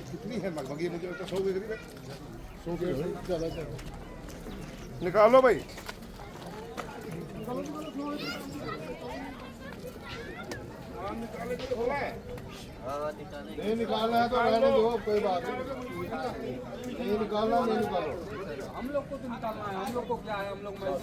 कितनी है लगभग ये मुझे 100 के करीब है। 100 के ज़्यादा निकालो भाई। नहीं निकालना है तो रहने दो, कोई बात नहीं। नहीं निकालना, नहीं निकालो। हम लोग को तो निकालना है, हम लोग को क्या है, हम लोग बता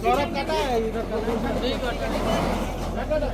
सौरभ काटा है इधर नहीं काटा।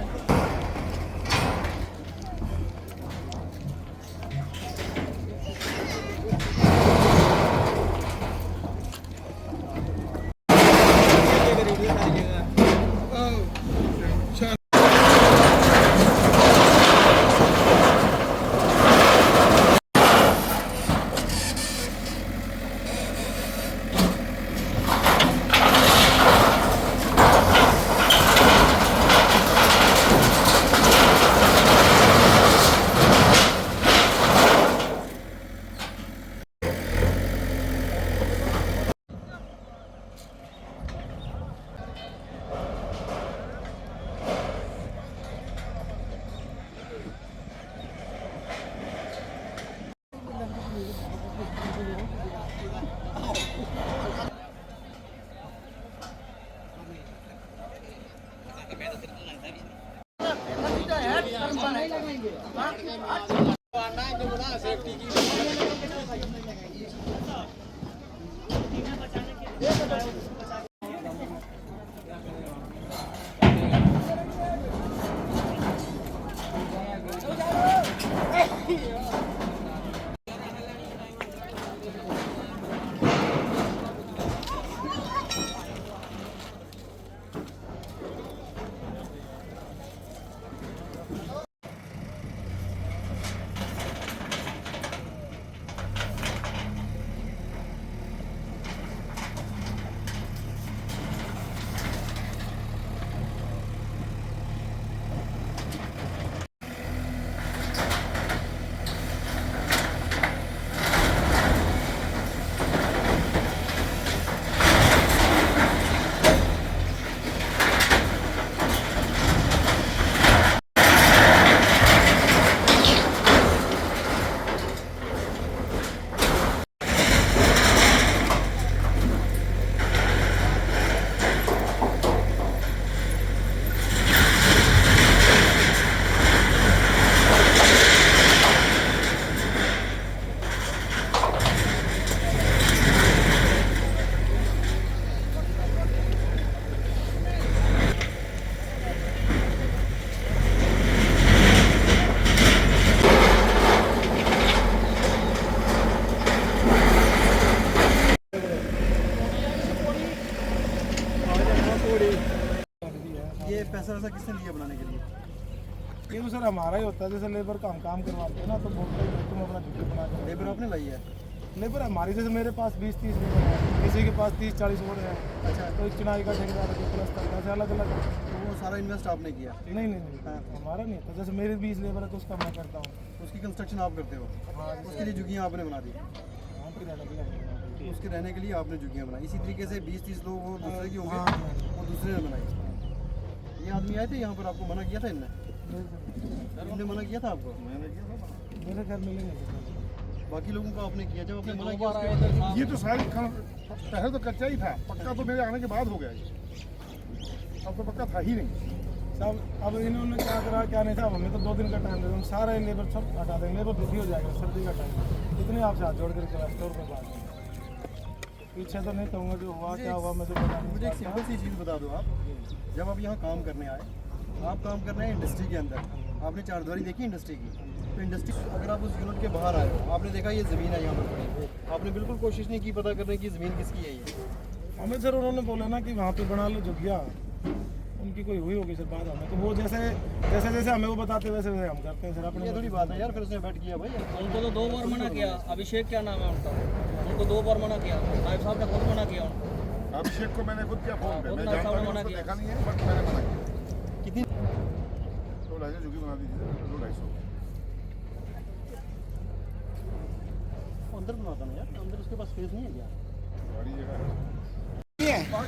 ये पैसा वैसा किसने लिया बनाने के लिए? ये तो सर हमारा ही होता है। जैसे लेबर का हम काम करवाते हैं ना, तो बोलते हैं तुम अपना वीडियो बना कर। लेबर आपने लाई है? लेबर हमारी, जैसे मेरे पास 20-30 लेबर है, किसी के पास 30-40 और है। अच्छा, तो एक चिनाई का ठेकेदार है, प्लस्तर का, ऐसे अलग अलग। तो वो सारा इन्वेस्ट आपने किया? नहीं नहीं नहीं, हमारा नहीं होता। जैसे मेरे 20 लेबर है तो उसका मैं करता हूँ। उसकी कंस्ट्रक्शन आप करते हो? उसके लिए झुग्गियाँ आपने बना दी? उसके रहने के लिए आपने झुग्गियाँ बनाई। इसी तरीके से 20-30 लोग और दूसरे की होंगे, वो दूसरे ने बनाई। ये आदमी आए थे यहाँ पर, आपको मना किया था इनने? इनने मना किया था आपको? मेरे घर में नहीं। बाकी लोगों को आपने किया, जब आपने मना किया दोबारा उसके बाद- इधर ये तो सारी पहले तो कच्चा ही था, पक्का तो मेरे आने के बाद हो गया ये। अब तो पक्का था ही नहीं। साहब अब इन्होंने क्या करा क्या नहीं था, हमें तो 2 दिन का टाइम दे, हम सारा लेबर सब हटा देंगे, लेबर दुखी हो जाएगा, सर्दी का टाइम इतने आपसे हाथ जोड़ कर चला स्टोर पर बात पीछे तो नहीं कहूँगा जो हुआ क्या हुआ मुझे पता नहीं। मुझे एक सिंपल सी चीज़ बता दो आप, जब आप यहाँ काम करने आए, आप काम कर रहे हैं इंडस्ट्री के अंदर, आपने चारदीवारी देखी इंडस्ट्री की, तो इंडस्ट्री अगर आप उस यूनिट के बाहर आए हो, आपने देखा ये ज़मीन है यहाँ पर पड़ी, आपने बिल्कुल कोशिश नहीं की पता करने की ज़मीन किसकी है ये। हमें सर उन्होंने बोला ना कि वहाँ पे बना लो झुग्गियाँ, उनकी कोई हुई होगी सर बात हमें, तो वो जैसे जैसे जैसे हमें वो बताते वैसे वैसे हम करते हैं सर अपने। ये थोड़ी बात है यार, फिर उसने बैठ किया भाई। उनको तो 2 बार मना किया, अभिषेक क्या नाम है उनका, उनको 2 बार मना किया, नायब साहब ने खुद मना किया उनको। अभिषेक को मैंने खुद किया फोन पे, मैं खुद जानता साहब ने हूँ, मना उसको किया। देखा नहीं है, बट मैंने मना किया। कितनी 2-250 झुग्गी बना दीजिए, 2-250। अंदर बनाता ना यार, अंदर उसके पास स्पेस नहीं है क्या? बड़ी जगह है।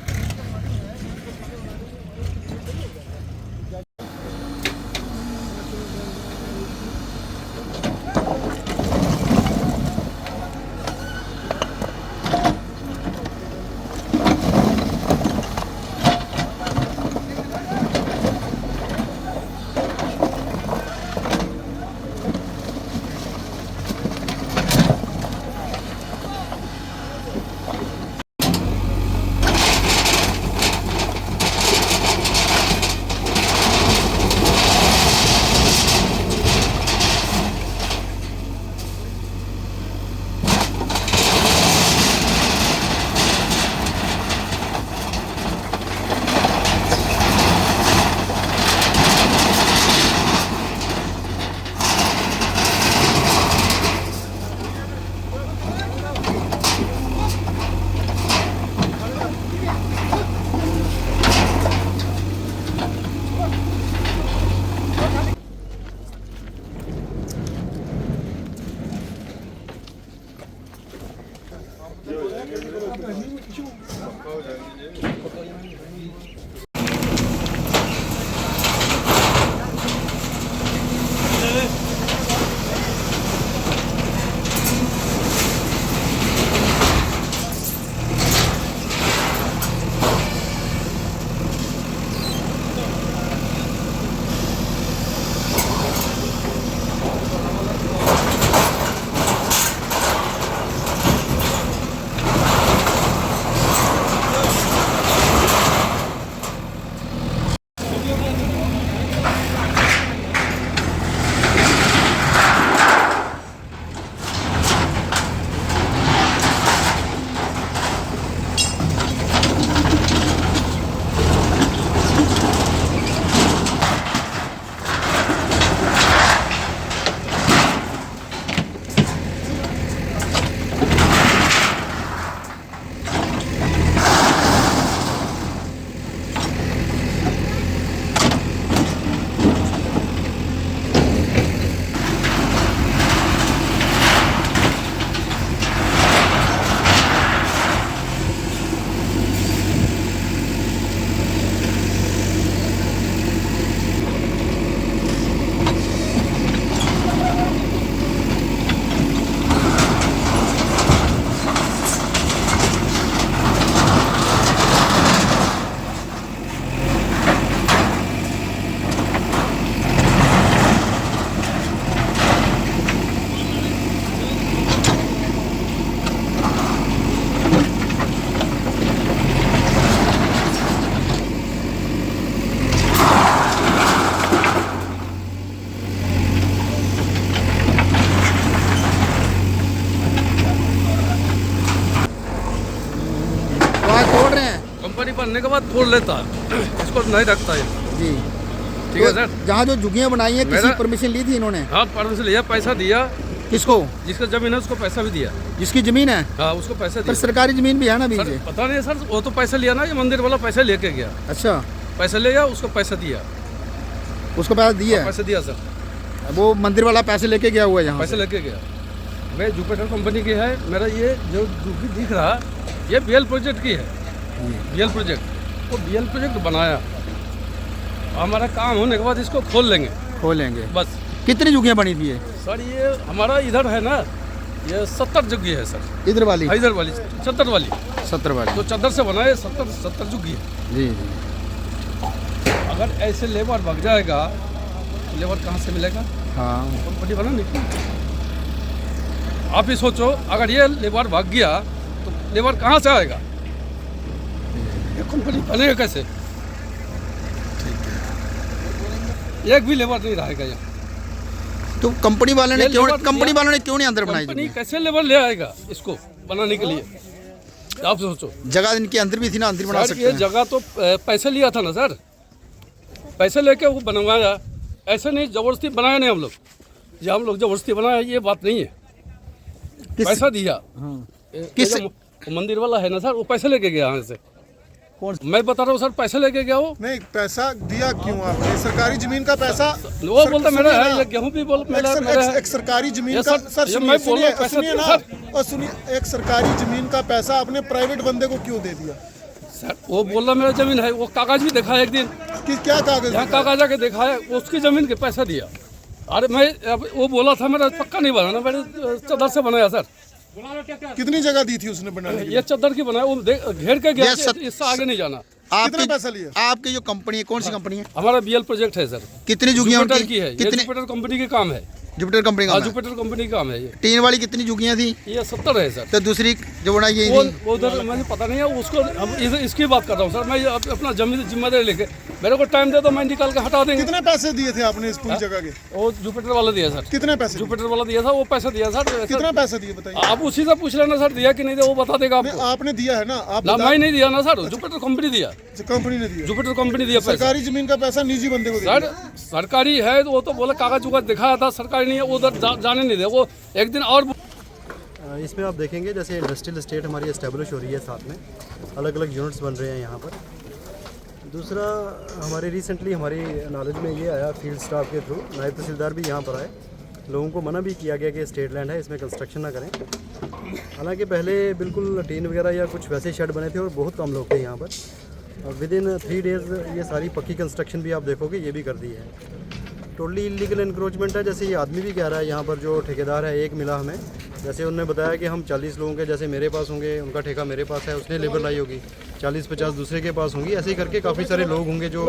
कंपनी बनने के बाद तोड़ लेता है, इसको नहीं रखता है। जी ठीक है सर। जहाँ जो झुग्गियाँ बनाई हैं किसी मेरा- परमिशन ली थी इन्होंने? हाँ परमिशन लिया, पैसा दिया, किसको? जिसका जमीन है उसको पैसा भी दिया। जिसकी जमीन है? हाँ उसको पैसा पर दिया। सरकारी जमीन भी है ना बीच सर से? पता नहीं सर, वो तो पैसा लिया ना, ये मंदिर वाला पैसा लेके गया, अच्छा, पैसा ले गया, उसको पैसा दिया, उसको पैसा दिया है? पैसा दिया सर, वो मंदिर वाला पैसे लेके गया हुआ है यहाँ पैसा से? लेके गया। मैं जुपिटर कंपनी की है, मेरा ये जो झुग्गी दिख रहा ये BL प्रोजेक्ट की है, BL प्रोजेक्ट, वो BL प्रोजेक्ट बनाया, हमारा काम होने के बाद इसको खोल लेंगे खोलेंगे। बस। कितनी झुग्गियाँ बनी थी ये? सर ये हमारा इधर है ना, ये 70 झुग्गी है सर, इधर वाली इधर वाली 70 वाली, 70 वाली। तो चादर से बना है 70 झुग्गी है। जी जी। अगर ऐसे लेबर भाग जाएगा तो लेबर कहाँ से मिलेगा? हाँ कंपनी बना नहीं। आप ही सोचो, अगर ये लेबर भाग गया तो लेबर कहाँ से आएगा? ये कंपनी बनेगा कैसे? एक भी लेबर नहीं रहेगा यहाँ। तो कंपनी वाले ने ये क्यों लेबर नहीं अंदर बनाई? कंपनी कैसे लेबर ले आएगा इसको बनाने के लिए? आप सोचो, जगह इनके अंदर भी थी ना, अंदर बना सर सकते ये हैं। जगह तो पैसे लिया था ना सर, पैसे लेके वो बनवाया, ऐसे नहीं जबरदस्ती बनाया नहीं हम लोग। ये हम लोग जबरदस्ती बनाया ये बात नहीं है, पैसा दिया। किस- ये जो मंदिर वाला है ना सर, वो पैसे लेके गया यहाँ से। मैं बता रहा हूँ सर, पैसे लेके गया वो। नहीं, पैसा दिया क्यों आपने? सरकारी जमीन का पैसा वो बोलता मेरा है, ये गेहूं भी बोल मेरा है। एक सरकारी जमीन ये का सर, सर ये सुनिए मैं बोल रहा हूँ, पैसा सुनिए दिया ना, सर। और सुनिए, एक सरकारी जमीन का पैसा आपने प्राइवेट बंदे को क्यों दे दिया? सर वो बोल रहा मेरा जमीन है, वो कागज भी दिखाया एक दिन, कि क्या कागज? यहाँ कागज आके दिखाया, उसकी जमीन के पैसा दिया। अरे मैं अब वो बोला था मेरा पक्का नहीं बनाना, मैंने चादर से बनाया सर। कितनी जगह दी थी उसने बनाने के लिए? ये चादर की बनाया, वो घेर के गया, ये सत- इससे आगे नहीं जाना। कितना पैसा लिया? आपकी जो कंपनी है कौन सी कंपनी है? हमारा BL प्रोजेक्ट है सर, कितनी झुग्गियां जुपिटर उनकी? की है, ये कितनी? जुपिटर कंपनी के काम है। जुपिटर कंपनी का हाँ है। जुपिटर कंपनी का काम है ये। टीन वाली कितनी झुग्गियां थी? ये 70 है सर। तो दूसरी जो बनाई ये वो थी? वो उधर मुझे पता नहीं है उसको, अब इसकी बात कर रहा हूँ सर मैं। अपना जिम्मेदारी लेके मेरे को टाइम दे दो, मैं निकाल के हटा देंगे। कितने पैसे दिए थे आपने इस पूरी जगह के? वो जुपिटर वाला दिया सर, कितने पैसे? जुपिटर वाला दिया था, वो पैसा दिया सर। कितना पैसा दिए बताइए? आप उसी से पूछ लेना सर, दिया कि नहीं दिया, वो बता देगा नहीं, आपको। आपने दिया है ना? आप ना मैं नहीं दिया ना सर, जुपिटर कंपनी दिया, कंपनी ने दिया। जुपिटर कंपनी दिया पैसा। सरकारी जमीन का पैसा निजी बंदे को सर दिया। सरकारी है तो वो तो बोला कागज उगज दिखाया था, सरकारी नहीं है, उधर जाने नहीं दे। वो एक दिन और इसमें आप देखेंगे जैसे इंडस्ट्रियल एस्टेट हमारी एस्टेब्लिश हो रही है, साथ में अलग अलग यूनिट्स बन रहे हैं यहाँ पर। दूसरा हमारे रिसेंटली हमारी नॉलेज में ये आया फील्ड स्टाफ के थ्रू, नायब तहसीलदार भी यहाँ पर आए, लोगों को मना भी किया गया कि स्टेट लैंड है, इसमें कंस्ट्रक्शन ना करें। हालांकि पहले बिल्कुल टीन वगैरह या कुछ वैसे शेड बने थे और बहुत कम लोग थे यहाँ पर, और विद इन 3 डेज़ ये सारी पक्की कंस्ट्रक्शन भी आप देखोगे ये भी कर दी है। टोटली इलीगल इंक्रोचमेंट है, जैसे ये आदमी भी कह रहा है यहाँ पर जो ठेकेदार है, एक मिला हमें, जैसे उन्होंने बताया कि हम 40 लोगों के जैसे मेरे पास होंगे, उनका ठेका मेरे पास है, उसने लेबर लाई होगी, 40-50 दूसरे के पास होंगी, ऐसे ही करके काफ़ी सारे लोग होंगे जो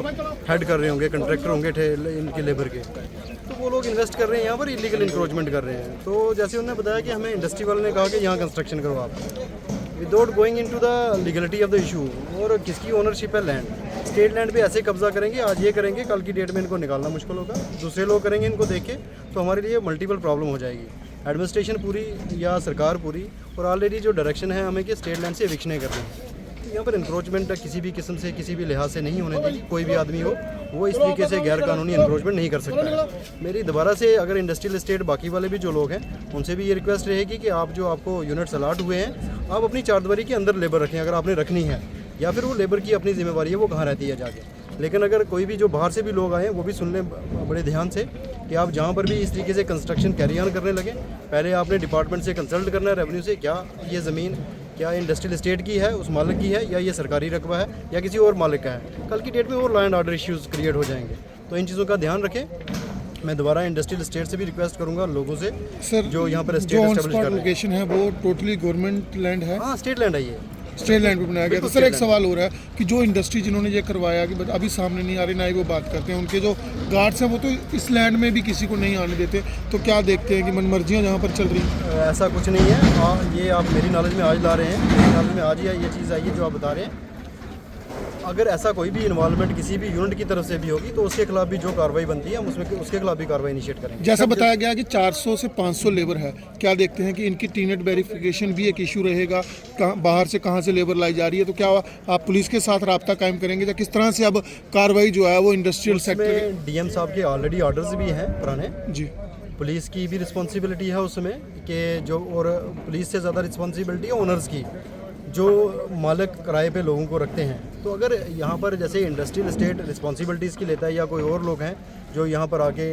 हेड कर रहे होंगे, कंट्रैक्टर होंगे इनके लेबर के, तो वो लोग इन्वेस्ट कर रहे हैं यहाँ पर, इलीगल इंक्रोचमेंट कर रहे हैं। तो जैसे उन्होंने बताया कि हमें इंडस्ट्री वाले ने कहा कि यहाँ कंस्ट्रक्शन करो आप, without going into the legality of the issue, और किसकी ओनरशिप है लैंड, स्टेट लैंड पे ऐसे कब्जा करेंगे, आज ये करेंगे कल की डेट में इनको निकालना मुश्किल होगा, दूसरे लोग करेंगे इनको देख के, तो हमारे लिए मल्टीपल प्रॉब्लम हो जाएगी। एडमिनिस्ट्रेशन पूरी या सरकार पूरी, और ऑलरेडी जो डायरेक्शन है हमें कि स्टेट लैंड से एविक्शनें करनी है, तो यहाँ पर इंक्रोचमेंट किसी भी किस्म से किसी भी लिहाज से नहीं होने देगी। कोई भी आदमी हो वो इस तरीके से गैर कानूनी इंक्रोचमेंट नहीं कर सकता है। मेरी दोबारा से अगर इंडस्ट्रियल एस्टेट बाकी वाले भी जो लोग हैं उनसे भी ये रिक्वेस्ट रहेगी कि आप जो आपको यूनिट्स अलाट हुए हैं, आप अपनी चारदीवारी के अंदर लेबर रखें अगर आपने रखनी है, या फिर वो लेबर की अपनी जिम्मेवारी है वो कहाँ रहती है जाके। लेकिन अगर कोई भी जो बाहर से भी लोग आए वो भी सुन लें बड़े ध्यान से कि आप जहाँ पर भी इस तरीके से कंस्ट्रक्शन कैरी ऑन करने लगे, पहले आपने डिपार्टमेंट से कंसल्ट करना है, रेवेन्यू से, क्या ये ज़मीन क्या इंडस्ट्रियल एस्टेट की है, उस मालिक की है, या ये सरकारी रकबा है या किसी और मालिक का है। कल की डेट में वो law and order issues create हो जाएंगे, तो इन चीज़ों का ध्यान रखें। मैं दोबारा इंडस्ट्रियल एस्टेट से भी रिक्वेस्ट करूंगा लोगों से सर जो यहाँ पर जो एस्टेट ऑन एस्टेब्लिश स्पॉट कर रहे हैं। लोकेशन है वो टोटली गवर्नमेंट लैंड है, हाँ स्टेट लैंड है ये, स्टेट लैंड पे बनाया गया। तो बिल्कुल सर एक state सवाल हो रहा है कि जो इंडस्ट्री जिन्होंने ये करवाया कि अभी सामने नहीं आ रही, ना ही वो बात करते हैं, उनके जो गार्ड्स हैं वो तो इस लैंड में भी किसी को नहीं आने देते, तो क्या देखते हैं कि मनमर्जियाँ जहाँ पर चल रही हैं? ऐसा कुछ नहीं है। ये आप मेरी नॉलेज में आज ला रहे हैं, मेरी नॉलेज में आज ही ये चीज़ आई है जो आप बता रहे हैं। अगर ऐसा कोई भी इन्वॉल्वमेंट किसी भी यूनिट की तरफ से भी होगी तो उसके खिलाफ भी जो कार्रवाई बनती है हम उसके खिलाफ भी कार्रवाई इनिशिएट करेंगे। जैसा बताया गया कि 400 से 500 लेबर है, क्या देखते हैं कि इनकी टीनेट वेरिफिकेशन भी एक इशू रहेगा, बाहर से कहाँ से लेबर लाई जा रही है, तो क्या आप पुलिस के साथ राब्ता कायम करेंगे या किस तरह से अब कार्रवाई जो है वो इंडस्ट्रियल सेक्टर में डीएम साहब के ऑलरेडी ऑर्डर्स भी हैं पुराने, जी पुलिस की भी रिस्पॉन्सिबिलिटी है उसमें कि जो, और पुलिस से ज़्यादा रिस्पॉन्सिबिलिटी है ओनर्स की जो मालिक किराए पे लोगों को रखते हैं। तो अगर यहाँ पर जैसे इंडस्ट्रियल एस्टेट रिस्पॉन्सिबिलिटीज़ की लेता है या कोई और लोग हैं जो यहाँ पर आके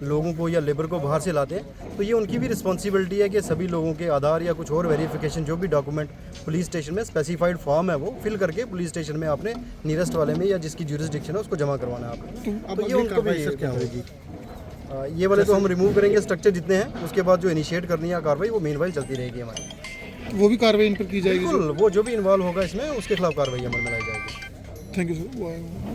लोगों को या लेबर को बाहर से लाते हैं, तो ये उनकी भी रिस्पॉन्सिबिलिटी है कि सभी लोगों के आधार या कुछ और वेरिफिकेशन जो भी डॉक्यूमेंट पुलिस स्टेशन में स्पेसिफाइड फॉर्म है वो फिल करके पुलिस स्टेशन में आपने नियरेस्ट वाले में या जिसकी ज्यूरिसडिक्शन है उसको जमा करवाना है आपने। तो ये उनको भी क्या होगी ये वाले तो हम रिमूव करेंगे स्ट्रक्चर जितने हैं, उसके बाद जो इनिशिएट करनी है कार्रवाई वो मेनवाइल चलती रहेगी हमारी। वो भी कार्रवाई इन पर की जाएगी? बिल्कुल, वो जो भी इन्वॉल्व होगा इसमें उसके खिलाफ कार्रवाई अमल में लाई जाएगी। Thank you sir.